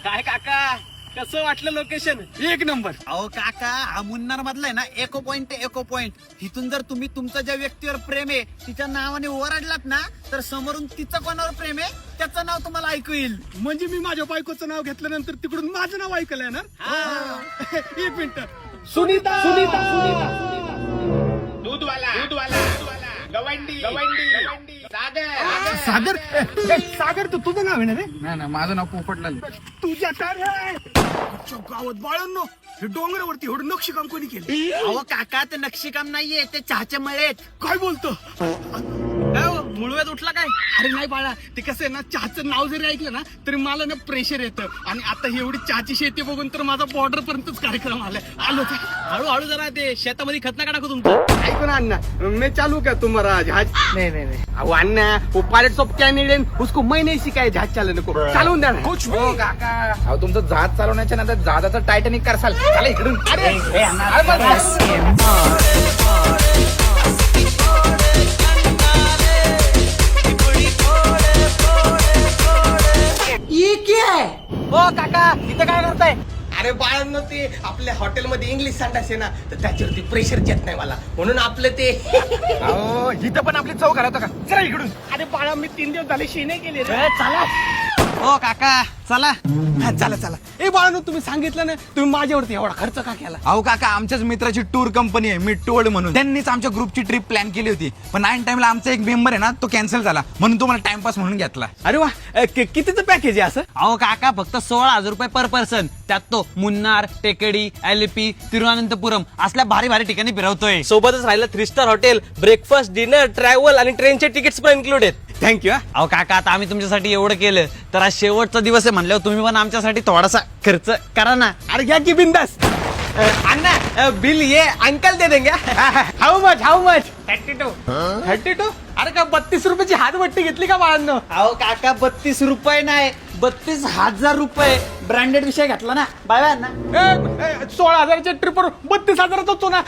काय काका कसं वाटलं लोकेशन? एक नंबर. अहो काका, हा मुन्नार मधला आहे ना एको पॉइंट. इथून जर तुम्ही तुमचं ज्या व्यक्तीवर प्रेम आहे तिच्या नावाने ओरडलात ना, तर समोरून तिचं कोणावर प्रेम आहे त्याचं नाव तुम्हाला ऐकू येईल. म्हणजे मी माझ्या बायकोचं नाव घेतल्यानंतर तिकडून माझं नाव ऐकलं येणार. एक मिनिट. सुनीता दूधवाला गवंडी सागर. सागर तुझं नाव आहे ना रे? नाही माझं नाव पोपटलाल. तुझ्या गावात बाळांनो, हे डोंगरावरती एवढं नक्षीकाम कोणी केलं? अहो काका, ते नक्षीकाम नाहीये, ते चहाचे मळे आहेत. काय बोलतो? काय हो, मुळव्यात उठला काय? अरे नाही बाळा, ते कसं आहे ना, चहाचं नाव जरी ऐकलं ना तरी मला ना प्रेशर येतं. आणि आता ही एवढी चहाची शेती बघून तर माझा बॉर्डर पर्यंतच कार्यक्रम आलाय. आलो हळूहळू जरा ते शेतामध्ये खत नका टाकू तुमचं. ऐको ना अण्णा, मैं चालू क्या तुम्हारा जहाज? नाही अब अन्ना वो पायलट ऑफ कॅनेडियन, उसको मैं नहीं सिखाया जहाज चालवने को. चालवून द्या ना. हो काका, अहो तुमचं जहाज चालवण्याच्या नंतर जहाजाचं टायटॅनिक करसाल. चला इकडून. हो काका, इथं काय करताय? अरे बाळांनो, ते आपल्या हॉटेलमध्ये इंग्लिश संडास आहे ना, तर त्याच्यावरती प्रेशर येत नाही मला, म्हणून आपलं ते. अहो इथं पण आपली चौक घालवता का? चला इकडून. अरे बाळा, मी 3 दिवस झाले शी नाही केली रे. चला. हो काका चला. चला. ए बाळांनो, तुम्ही सांगितलं ना, तुम्ही माझ्यावरती एवढा खर्च का केला? अहो काका, आमच्याच मित्राची टूर कंपनी आहे मिट्टू वर्ल्ड म्हणून, त्यांनीच आमच्या ग्रुपची ट्रिप प्लॅन केली होती. पण ऐन टाइमला आमचा एक मेंबर आहे ना, तो कॅन्सल झाला, म्हणून तुम्हाला टाइमपास म्हणून घेतला. अरे वा, कितीचं पॅकेज आहे असं? अहो काका, फक्त 16,000 रुपये पर पर्सन. त्यात तो मुन्नार, टेकडी, एलिपी, तिरुअनंतपुरम असल्या भारी भारी ठिकाणी फिरवतोय. सोबतच राहिलं 3 star hotel, breakfast, dinner, travel आणि ट्रेनचे तिकीट्स पण इन्क्लूड आहेत. थँक्यू. अहो काका, आता आम्ही तुमच्यासाठी एवढं केलं, तर आज शेवटचा दिवस आहे म्हणल्यावर तुम्ही पण आमच्यासाठी थोडासा खर्च करा ना. अरे घ्या की बिंदास. अन्ना, बिल ये अंकल दे देंगे. How much 32. अरे का 32 रुपयाची हातभट्टी घेतली का बाळांनो? अहो काका, 32 रुपये नाही, 32,000 रुपये. ब्रँडेड विषय घातला ना बाय ना. 16,000च्या ट्रिपवर 32,000 होतो ना.